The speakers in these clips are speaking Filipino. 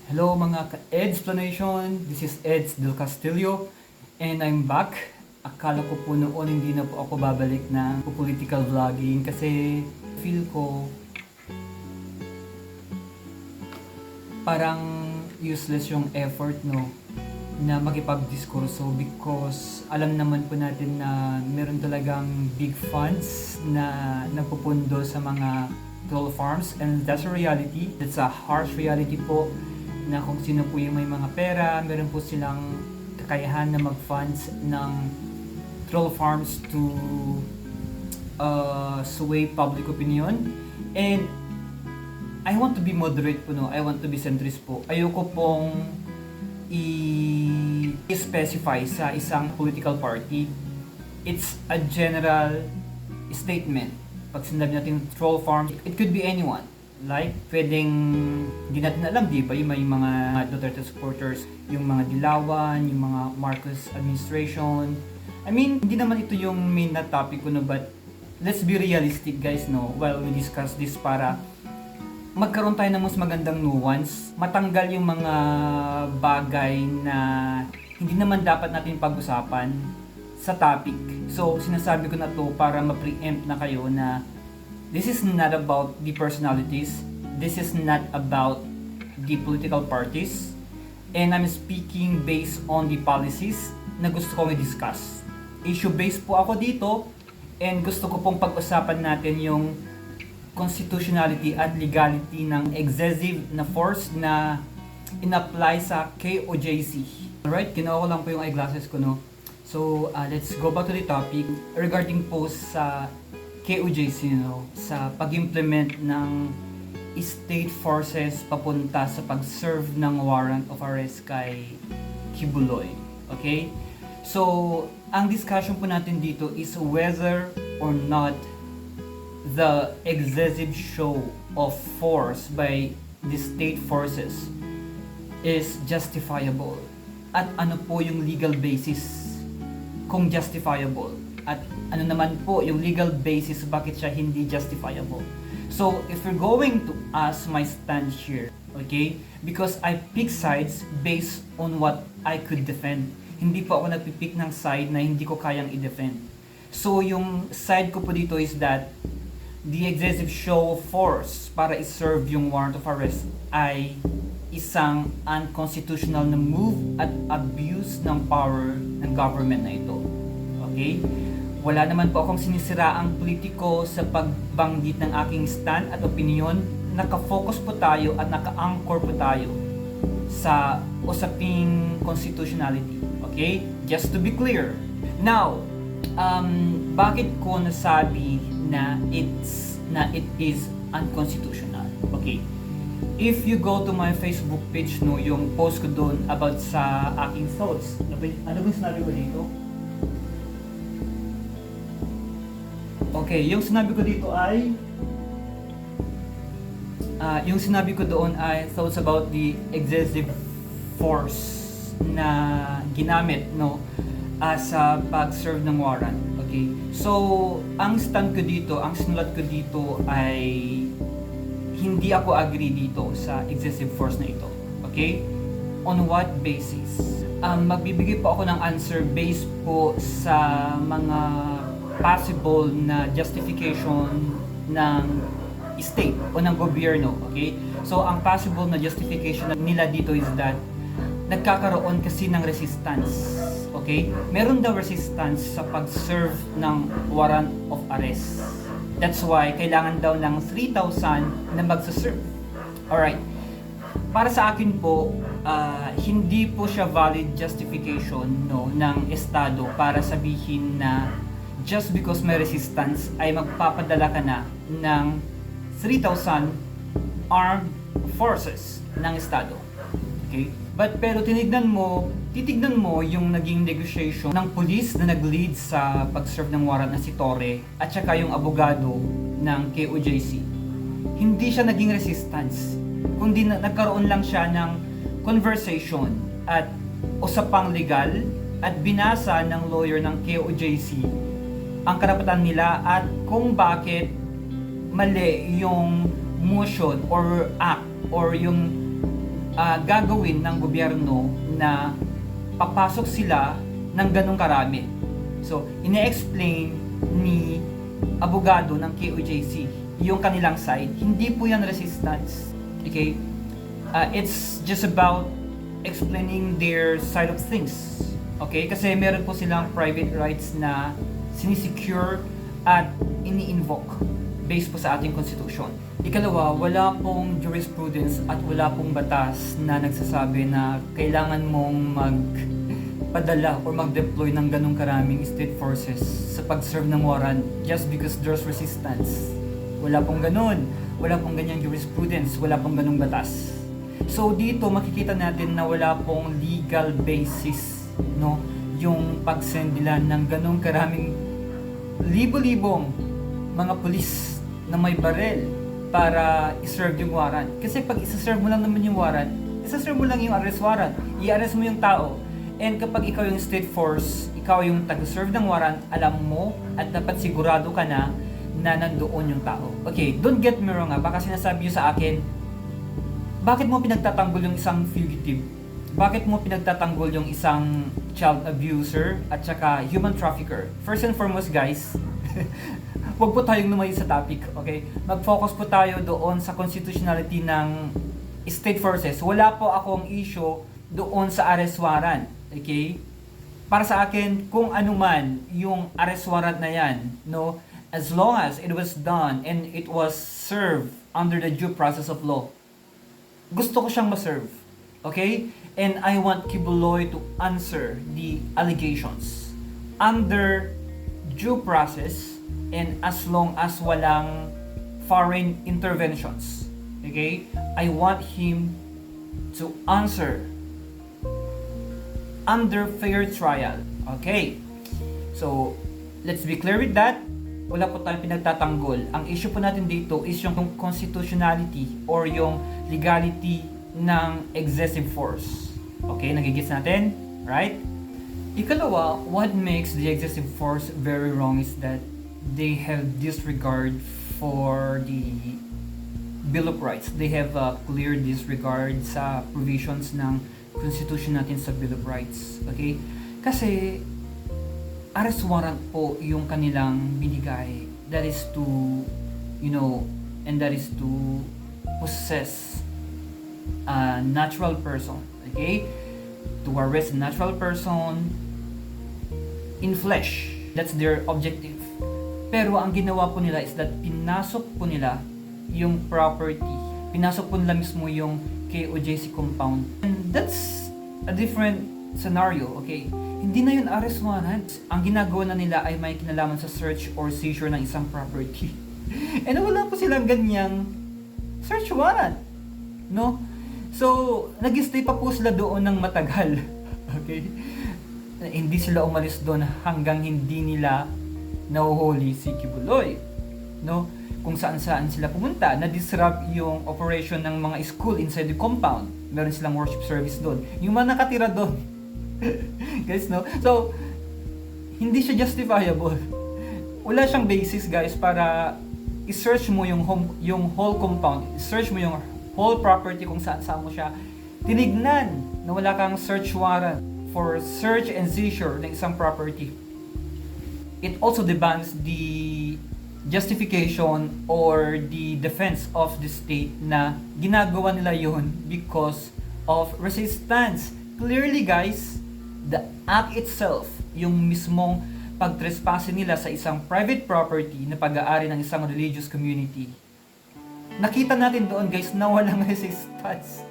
Hello mga ka-Edsplanation, this is Eds Del Castillo and I'm back. Akala ko po noon hindi na po ako babalik ng political vlogging kasi feel ko parang useless yung effort na makipagdiskurso because alam naman po natin na meron talagang big funds na napupundo sa mga troll farms and that's a reality. That's a harsh reality po na kung sino po yung may mga pera, meron po silang kakayahan na mag-funds ng troll farms to sway public opinion. And I want to be moderate po, I want to be centrist po. Ayoko pong i-specify sa isang political party. It's a general statement. Pag sinabi natin troll farm, it could be anyone. Like, pwedeng, hindi natin alam, di ba? Yung may mga Duterte supporters, yung mga Dilawan, yung mga Marcos administration. I mean, hindi naman ito yung main na topic ko, but let's be realistic, guys, while we discuss this para magkaroon tayo ng mas magandang nuance, matanggal yung mga bagay na hindi naman dapat natin pag-usapan sa topic. So, sinasabi ko na to para ma-preempt na kayo na this is not about the personalities. This is not about the political parties. And I'm speaking based on the policies na gusto kong i-discuss. Issue-based po ako dito and gusto ko pong pag-usapan natin yung constitutionality at legality ng excessive na force na in-apply sa KOJC. Alright, kinuha ko lang po yung eyeglasses ko, So, let's go back to the topic regarding po sa KOJC, sa pag-implement ng state forces papunta sa pag-serve ng warrant of arrest kay Kibuloy. Okay? So, ang discussion po natin dito is whether or not the excessive show of force by the state forces is justifiable. At ano po yung legal basis kung justifiable? At ano naman po yung legal basis bakit siya hindi justifiable. So, if you're going to ask my stand here, okay? Because I pick sides based on what I could defend. Hindi po ako nagpipick ng side na hindi ko kayang i-defend. So, yung side ko po dito is that the excessive show of force para i-serve yung warrant of arrest ay isang unconstitutional na move at abuse ng power ng government na ito. Okay? Wala naman po akong sinisiraang politiko sa pagbanggit ng aking stand at opinion. Naka-focus po tayo at naka-anchor po tayo sa usaping constitutionality. Okay? Just to be clear. Now, bakit ko nasabi na it is unconstitutional? Okay. If you go to my Facebook page, yung post ko doon about sa aking thoughts. Ano ba sinabi ko dito? Okay, yung sinabi ko dito ay yung sinabi ko doon ay thoughts about the excessive force na ginamit sa pag-serve ng warrant. Okay. So, ang stand ko dito, ang sinulat ko dito ay hindi ako agree dito sa excessive force na ito. Okay? On what basis? Magbibigay po ako ng answer based po sa mga possible na justification ng state o ng gobyerno, okay? So, ang possible na justification nila dito is that nagkakaroon kasi ng resistance, okay? Meron daw resistance sa pag-serve ng warrant of arrest. That's why kailangan daw ng 3,000 na magsaserve. Alright. Para sa akin po, hindi po siya valid justification ng Estado para sabihin na just because may resistance ay magpapadala ka na ng 3,000 armed forces ng Estado. Okay? Pero titignan mo yung naging negotiation ng police na nag-lead sa pag-serve ng warrant na si Torre at saka yung abogado ng KOJC. Hindi siya naging resistance, kundi nagkaroon lang siya ng conversation at usapang legal at binasa ng lawyer ng KOJC ang karapatan nila at kung bakit mali yung motion or act or yung gagawin ng gobyerno na papasok sila ng ganong karami. So, ine-explain ni abogado ng KOJC yung kanilang side. Hindi po yan resistance. Okay? It's just about explaining their side of things. Okay? Kasi meron po silang private rights na sinisecure at ini-invoke based po sa ating constitution. Ikalawa, wala pong jurisprudence at wala pong batas na nagsasabi na kailangan mong magpadala or mag-deploy ng ganong karaming state forces sa pag-serve ng warrant just because there's resistance. Wala pong ganon. Wala pong ganyang jurisprudence. Wala pong ganong batas. So dito makikita natin na wala pong legal basis, no, yung pag-send nila ng ganong karaming libo-libong mga pulis na may barel para iserve yung warrant. Kasi pag isa-serve mo lang naman yung warrant, isa-serve mo lang yung arrest warrant. I-arrest mo yung tao. And kapag ikaw yung state force, ikaw yung tag-serve ng warrant, alam mo at dapat sigurado ka na nandoon yung tao. Okay, don't get me wrong baka sinasabi nyo sa akin, bakit mo pinagtatanggol yung isang fugitive? Bakit mo pinagtatanggol yung isang child abuser at saka human trafficker? First and foremost guys, wag po tayong lumayo sa topic, okay? Mag-focus po tayo doon sa constitutionality ng state forces. Wala po akong issue doon sa arrest warrant, okay? Para sa akin, kung ano man yung arrest warrant na yan, no, as long as it was done and it was served under the due process of law, gusto ko siyang ma-serve, okay? And I want Quiboloy to answer the allegations under due process and as long as walang foreign interventions. Okay? I want him to answer under fair trial. Okay? So, let's be clear with that. Wala po tayong pinagtatanggol. Ang issue po natin dito is yung constitutionality or yung legality ng excessive force. Okay? Nagigits natin? Right? Ikalawa, what makes the excessive force very wrong is that they have disregard for the Bill of Rights. They have a clear disregard sa provisions ng Constitution natin sa Bill of Rights. Okay? Kasi arrest warrant po yung kanilang binigay. That is to, and that is to possess a natural person. Okay? To arrest a natural person in flesh. That's their objective. Pero ang ginawa po nila is that pinasok po nila yung property. Pinasok po nila mismo yung KOJC compound. And that's a different scenario, okay? Hindi na yun arrest warrant. Ang ginagawa na nila ay may kinalaman sa search or seizure ng isang property. And wala po silang ganyang search warrant. No? So, nag-stay pa po sila doon ng matagal. Okay? Hindi sila umalis doon hanggang hindi nila nahuhuli si Quiboloy, no? Kung saan-saan sila pumunta, na-disrupt yung operation ng mga school inside the compound. Meron silang worship service doon. Yung mga nakatira doon. Guys, no? So, hindi siya justifiable. Wala siyang basis, guys, para i-search mo yung whole compound. I-search mo yung whole property kung saan-saan mo siya tinignan na wala kang search warrant for search and seizure ng isang property. It also demands the justification or the defense of the state na ginagawa nila yun because of resistance. Clearly guys, the act itself, yung mismong pagtrespassing nila sa isang private property na pag-aari ng isang religious community, nakita natin doon guys na walang resistance.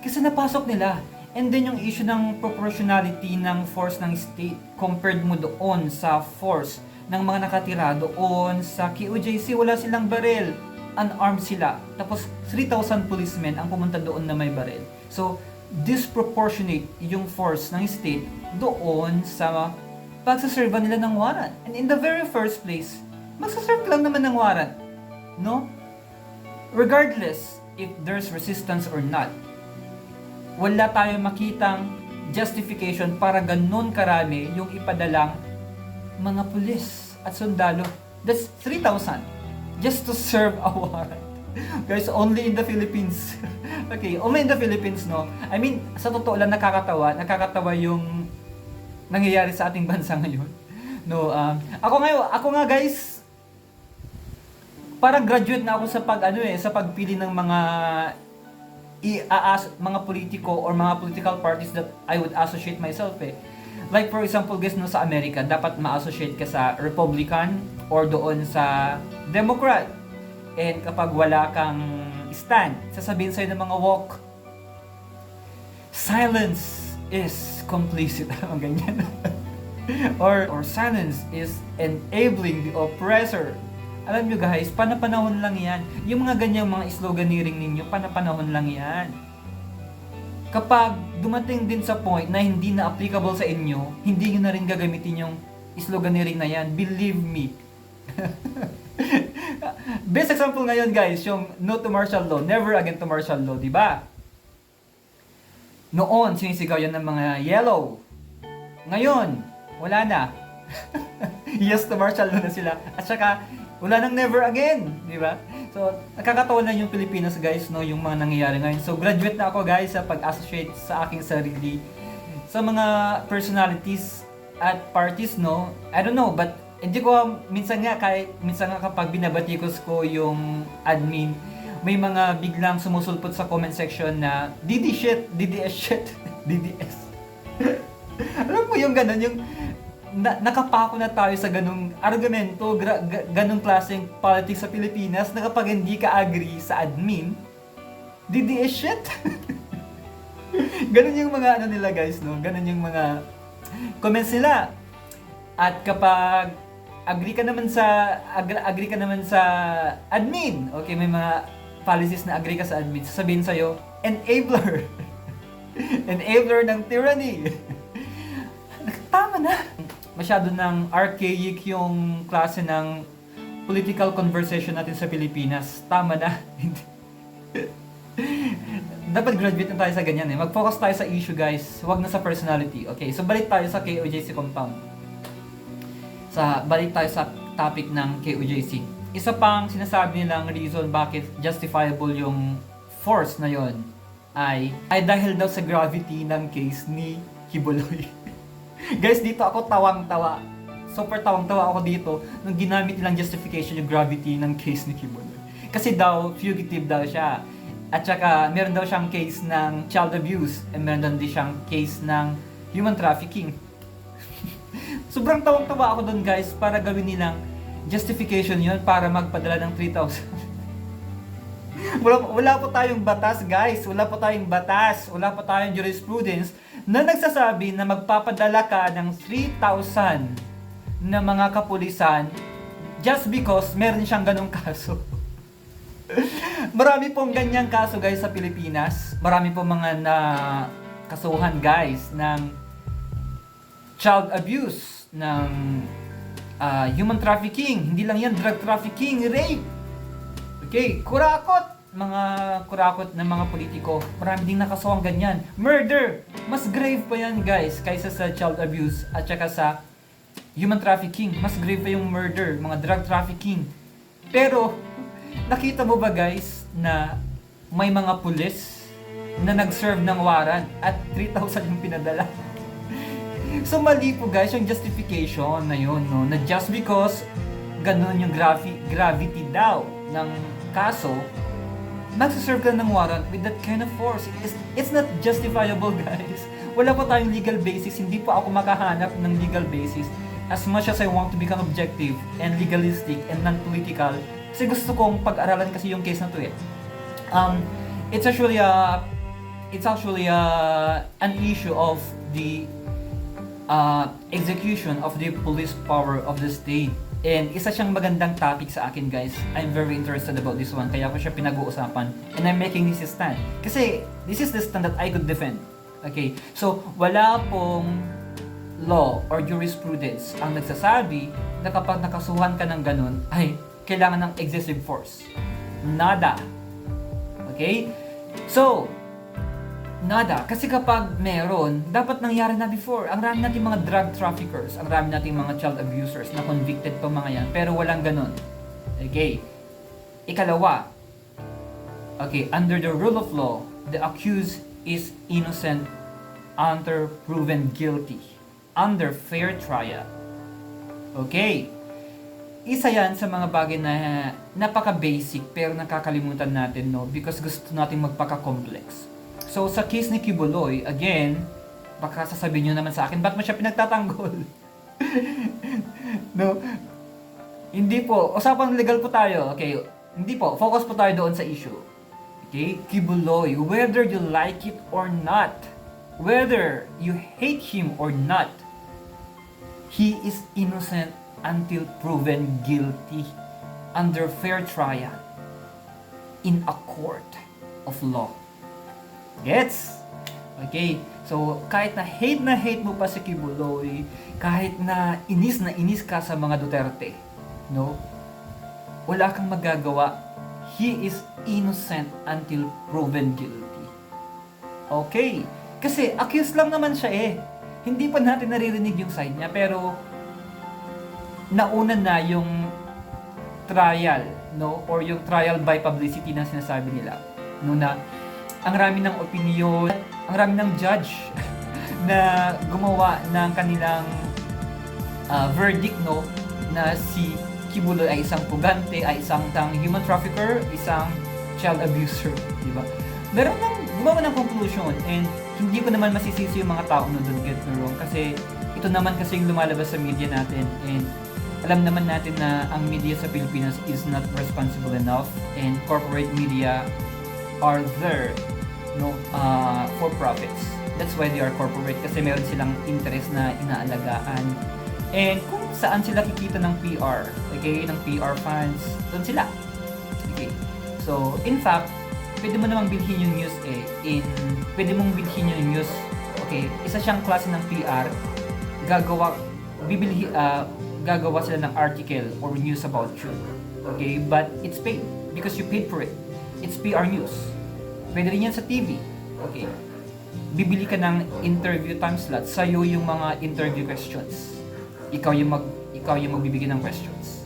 Kasi napasok nila. And then yung issue ng proportionality ng force ng state compared mo doon sa force ng mga nakatira doon sa KOJC, wala silang baril. Unarmed sila. Tapos 3,000 policemen ang pumunta doon na may baril. So, disproportionate yung force ng state doon sa pagsaserva nila ng warrant. And in the very first place, magsaserve lang naman ng warrant. No? Regardless if there's resistance or not, wala tayong makitang justification para ganun karami yung ipadalang mga pulis at sundalo. That's 3,000 just to serve a warrant. Guys, only in the Philippines. Okay, only in the Philippines, no? I mean, sa totoo lang nakakatawa yung nangyayari sa ating bansa ngayon. No, ako nga guys, parang graduate na ako sa sa pagpili ng mga mga politiko or mga political parties that I would associate myself eh. Like for example guys, no, sa Amerika, dapat ma-associate ka sa Republican or doon sa Democrat. And kapag wala kang stand, sasabihin sa'yo ng mga woke, silence is complicit. Ang ganyan. or silence is enabling the oppressor. Alam nyo guys, panapanahon lang yan. Yung mga ganyang mga sloganeering ninyo, panapanahon lang yan. Kapag dumating din sa point na hindi na applicable sa inyo, hindi nyo na rin gagamitin yung sloganeering na yan. Believe me. Best example ngayon guys, yung no to martial law, never again to martial law, di ba? Noon, sinisigaw yan ng mga yellow. Ngayon, wala na. Yes to martial law na sila. At saka, wala nang never again, di ba? So, nakakatawa na yung Pilipinas guys, no, yung mga nangyayari ngayon. So, graduate na ako guys sa pag-associate sa aking sarili sa mga personalities at parties, no. I don't know, but hindi ko minsan nga kapag binabatikos ko yung admin, may mga biglang sumusulpot sa comment section na DDS shit, DDS. Alam mo yung ganun, yung nakapako na tayo sa ganung argumento, ganung klaseng politics sa Pilipinas na kapag hindi ka agree sa admin, DDS shit. Ganun yung mga nila guys, no? Ganun yung mga comments nila. At kapag agree ka naman sa admin, okay, may mga policies na agree ka sa admin, sasabihin sa'yo, enabler. Enabler ng tyranny. Tama na. Masyado ng archaic yung klase ng political conversation natin sa Pilipinas. Tama na. Dapat graduate na tayo sa ganyan eh. Mag-focus tayo sa issue guys. Huwag na sa personality. Okay, so balik tayo sa KOJC compound. Balik tayo sa topic ng KOJC. Isa pang sinasabi nilang reason bakit justifiable yung force na yon ay dahil daw sa gravity ng case ni Kibuloy. Guys, dito ako tawang-tawa. Super tawang-tawa ako dito nung ginamit nilang justification yung gravity ng case ni Kibuloy. Kasi daw, fugitive daw siya. At saka, meron daw siyang case ng child abuse. And meron din siyang case ng human trafficking. Sobrang tawang-tawa ako doon guys para gawin nilang justification yun para magpadala ng 3,000. wala po tayong batas guys. Wala po tayong jurisprudence na nagsasabi na magpapadala ka ng 3,000 na mga kapulisan just because meron siyang ganong kaso. Marami pong ganyang kaso guys sa Pilipinas. Marami pong mga kasuhan guys ng child abuse, ng human trafficking, hindi lang yan, drug trafficking, rape. Okay, kurakot ng mga politiko. Marami ding nakasuhang ganyan. Murder! Mas grave pa yan guys kaysa sa child abuse at saka sa human trafficking. Mas grave pa yung murder, mga drug trafficking. Pero, nakita mo ba guys na may mga pulis na nag-serve ng warrant at 3,000 yung pinadala? So mali po guys yung justification na yun, no? Na just because ganun yung gravity daw ng kaso, magsaserve ka ng warrant with that kind of force. It's not justifiable guys. Wala po tayong legal basis, hindi po ako makahanap ng legal basis. As much as I want to become objective and legalistic and non-political, kasi gusto kong pag-aralan kasi yung case na to eh. It's actually an issue of the execution of the police power of the state. And isa siyang magandang topic sa akin guys. I'm very interested about this one. Kaya ko siya pinag-uusapan. And I'm making this stand. Kasi this is the stand that I could defend. Okay? So, wala pong law or jurisprudence ang nagsasabi na kapag nakasuhan ka ng ganun, ay kailangan ng excessive force. Nada. Okay? So, nada. Kasi kapag meron, dapat nangyari na before. Ang rami nating mga drug traffickers, ang rami nating mga child abusers na convicted pa mga yan, pero walang ganun. Okay. Ikalawa, Okay, under the rule of law, the accused is innocent until proven guilty under fair trial. Okay. Isa yan sa mga bagay na napaka-basic pero nakakalimutan natin, no? Because gusto natin magpaka-complex. So, sa case ni Kibuloy, again, baka sasabihin nyo naman sa akin, ba't mo siya pinagtatanggol? No? Hindi po. Usapang legal po tayo. Okay. Hindi po. Focus po tayo doon sa issue. Okay? Kibuloy, whether you like it or not, whether you hate him or not, he is innocent until proven guilty under fair trial in a court of law. Gets? Okay, so kahit na hate mo pa si Kibuloy, kahit na inis ka sa mga Duterte, no? Wala kang magagawa. He is innocent until proven guilty. Okay, kasi accused lang naman siya eh. Hindi pa natin naririnig yung side niya, pero nauna na yung trial, no? Or yung trial by publicity na sinasabi nila. No, na ang rami ng opinion, ang rami ng judge na gumawa ng kanilang verdict, no? Na si Kibuloy ay isang pugante, ay isang human trafficker, isang child abuser, di ba? Meron nang gumawa ng conclusion, and hindi ko naman masisisi yung mga tao na don't get me wrong, kasi ito naman kasi yung lumalabas sa media natin, and alam naman natin na ang media sa Pilipinas is not responsible enough, and corporate media are there, no, for profits. That's why they are corporate, kasi meron silang interest na inaalagaan. And kung saan sila kikita ng PR, okay, ng PR funds, doon sila. Okay. So, in fact, pwede mo namang bilhin yung news pwede mong bilhin yung news, okay, isa siyang klase ng PR, gagawa sila ng article or news about you, okay, but it's paid, because you paid for it, it's PR news. Pwede rin yan sa TV, okay, bibili ka ng interview time slot, sa'yo yung mga interview questions, ikaw yung magbibigay ng questions,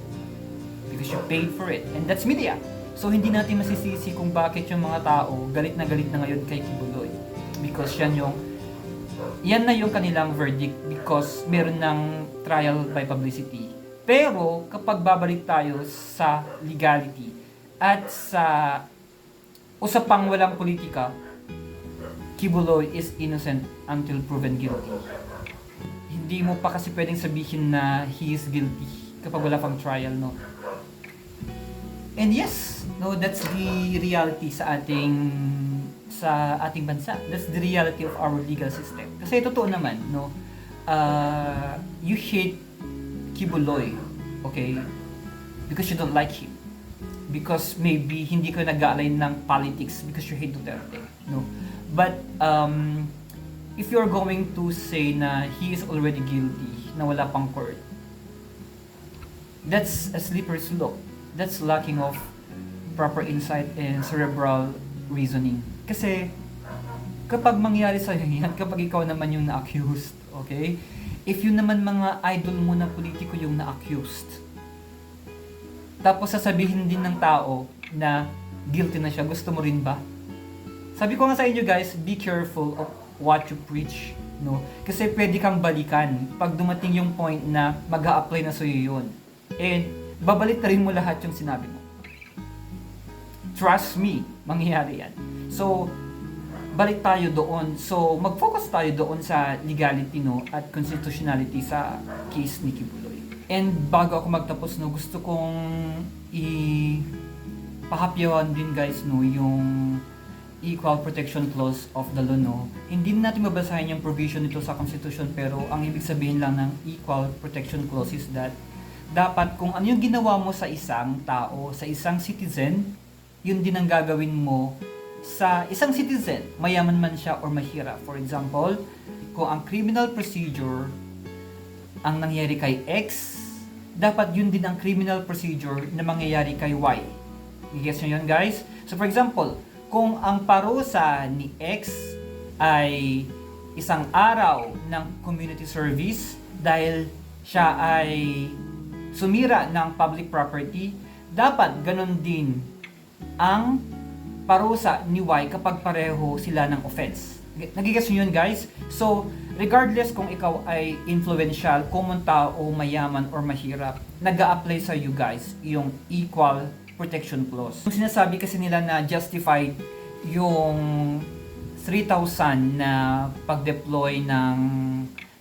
because you paid for it, and that's media. So, hindi natin masisisi kung bakit yung mga tao galit na ngayon kay Kibuloy. Because yan na yung kanilang verdict, because meron ng trial by publicity. Pero, kapag babalik tayo sa legality at sa usapang walang politika, Kibuloy is innocent until proven guilty. Hindi mo pa kasi pwedeng sabihin na he is guilty kapag wala pang trial, no? And yes, no, that's the reality sa ating bansa. That's the reality of our legal system. Kasi totoo naman, no, you hate Kibuloy, okay, because you don't like him. Because maybe hindi ka nag-align ng politics because you hate Duterte, no. But if you're going to say na he is already guilty, na wala pang court, that's a slippery slope. That's lacking of proper insight and cerebral reasoning. Kasi, kapag mangyari sa'yo yan, kapag ikaw naman yung na-accused, okay? If yun naman mga idol mo na politiko yung na-accused, tapos sasabihin din ng tao na guilty na siya, gusto mo rin ba? Sabi ko nga sa inyo guys, be careful of what you preach, no? Kasi pwede kang balikan pag dumating yung point na mag-a-apply na sa'yo yun. And, babalik na rin mo lahat yung sinabi mo. Trust me, mangyayari yan. So, balik tayo doon. So, mag-focus tayo doon sa legality, no, at constitutionality sa case ni Kibuloy. And bago ako magtapos, no, gusto kong ipahapyawan din guys, no, yung Equal Protection Clause of the law, no. Hindi natin mabasahin yung provision nito sa Constitution, pero ang ibig sabihin lang ng Equal Protection Clause is that dapat kung ano yung ginawa mo sa isang tao, sa isang citizen, yun din ang gagawin mo sa isang citizen, mayaman man siya or mahirap. For example, kung ang criminal procedure ang nangyayari kay X, dapat yun din ang criminal procedure na mangyayari kay Y. I-guess nyo yun guys? So for example, kung ang parusa ni X ay isang araw ng community service dahil siya ay sumira ng public property, dapat ganun din ang parusa ni Y kapag pareho sila ng offense. Nagigets nyo yun, guys? So, regardless kung ikaw ay influential, common tao, mayaman, or mahirap, nag-a-apply sa you guys yung equal protection clause. Yung sinasabi kasi nila na justified yung 3,000 na pag-deploy ng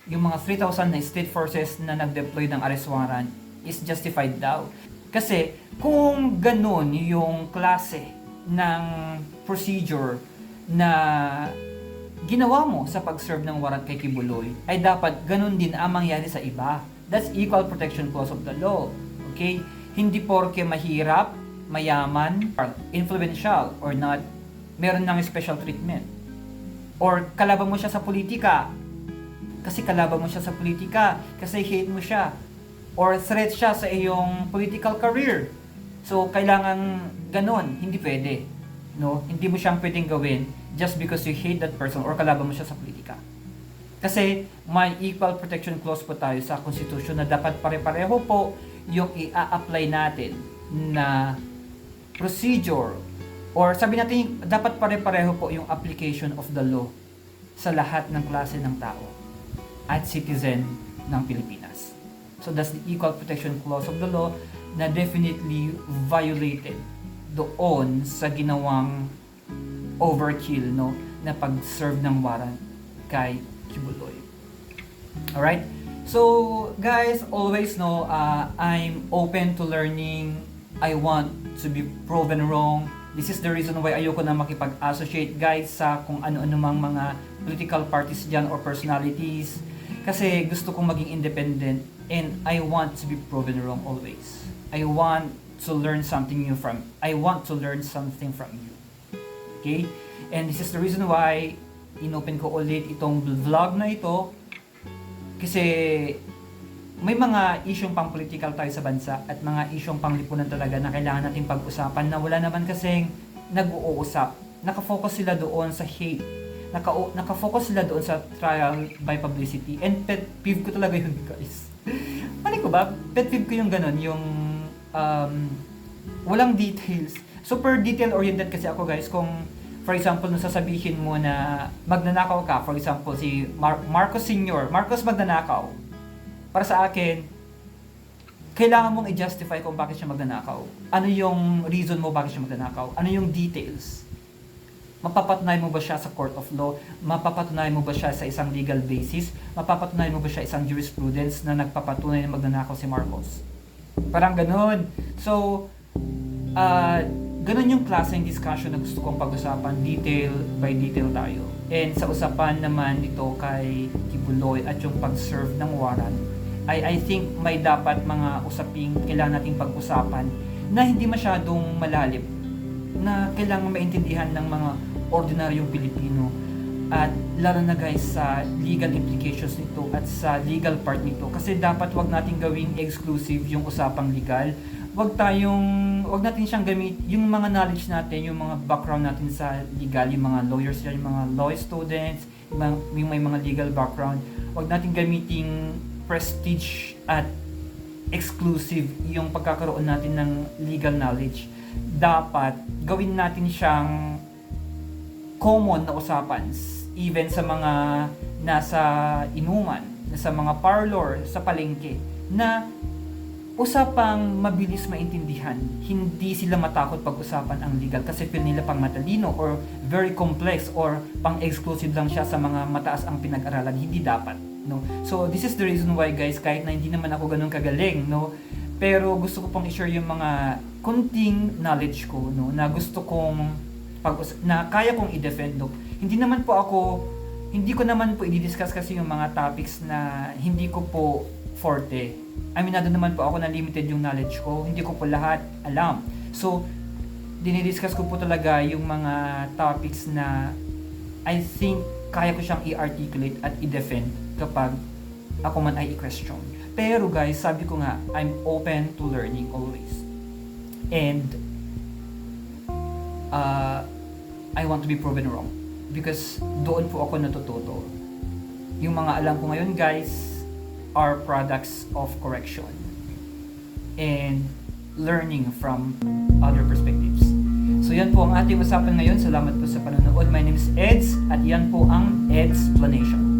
yung mga 3,000 na state forces na nag-deploy ng arrest warrant is justified daw. Kasi kung ganun yung klase ng procedure na ginawa mo sa pag-serve ng warrant kay Kibuloy, ay dapat ganun din ang mangyari sa iba. That's equal protection clause of the law. Okay? Hindi porke mahirap, mayaman, influential, or not, meron ng special treatment. Or kalaban mo siya sa politika, kasi kalaban mo siya sa politika, kasi hate mo siya, or threat siya sa iyong political career. So, kailangan ganon, hindi pwede. No? Hindi mo siyang pwedeng gawin just because you hate that person or kalaban mo siya sa politika. Kasi may equal protection clause po tayo sa Constitution na dapat pare-pareho po yung i-apply natin na procedure, or sabi natin dapat pare-pareho po yung application of the law sa lahat ng klase ng tao at citizen ng Pilipinas. So that's the equal protection clause of the law na definitely violated doon sa ginawang overkill, no, na pag-serve ng warrant kay Kibuloy. Alright? So guys, always know, I'm open to learning. I want to be proven wrong. This is the reason why ayoko na makipag-associate, guys, sa kung ano-ano mang mga political parties dyan or personalities. Kasi gusto kong maging independent and I want to be proven wrong always. I want to learn something new from you. Okay? And this is the reason why inopen ko ulit itong vlog na ito. Kasi may mga isyong pang political tayo sa bansa at mga isyong pang lipunan talaga na kailangan natin pag-usapan na wala naman kasing nag-uusap. Nakafocus sila doon sa hate. Nakafocus sila doon sa trial by publicity. And pet peeve ko talaga yun, guys. Mali ko ba? Pet peeve ko yung ganun, yung walang details. Super detail-oriented kasi ako, guys. Kung, for example, nung sasabihin mo na magnanakaw ka, for example, si Marcos Sr., Marcos magnanakaw. Para sa akin, kailangan mong i-justify kung bakit siya magnanakaw. Ano yung reason mo bakit siya magnanakaw? Ano yung details? Mapapatunayan mo ba siya sa court of law? Mapapatunayan mo ba siya sa isang legal basis? Mapapatunayan mo ba siya isang jurisprudence na nagpapatunay na magnanakaw si Marcos? Parang ganun. So, ganun yung klaseng discussion na gusto kong pag-usapan, detail by detail tayo. And sa usapan naman nito kay Kibuloy at yung pag-serve ng warrant, I think may dapat mga usaping kailangan nating pag-usapan na hindi masyadong malalim, na kailangan maintindihan ng mga ordinaryong Pilipino, at lalo na, guys, sa legal implications nito at sa legal part nito. Kasi dapat wag nating gawing exclusive yung usapang legal. Wag natin siyang gamit yung mga knowledge natin, yung mga background natin sa legal, yung mga lawyers yan, yung mga law students, yung may mga legal background. Wag natin gamiting prestige at exclusive yung pagkakaroon natin ng legal knowledge. Dapat gawin natin siyang common na usapan, even sa mga nasa inuman, sa mga parlor, sa palengke, na usapang mabilis maintindihan. Hindi sila matakot pag-usapan ang legal kasi feel nila pang matalino or very complex or pang exclusive lang siya sa mga mataas ang pinag-aralan. Hindi dapat, no? So this is the reason why, guys, kahit na hindi naman ako ganun kagaling, no, pero gusto ko pang i-share yung mga kunting knowledge ko, no, na gusto kong na kaya kong i-defend, no. Hindi ko naman po i-discuss kasi yung mga topics na hindi ko po forte. Aminado naman po ako na limited yung knowledge ko. Hindi ko po lahat alam. So, dinidiscuss ko po talaga yung mga topics na I think kaya ko siyang i-articulate at i-defend kapag ako man ay i-question. Pero, guys, sabi ko nga, I'm open to learning always. And I want to be proven wrong. Because doon po ako natututo. Yung mga alam ko ngayon, guys, are products of correction and learning from other perspectives. So yan po ang ating usapan ngayon. Salamat po sa panonood. My name is Eds at yan po ang Ed's Explanation.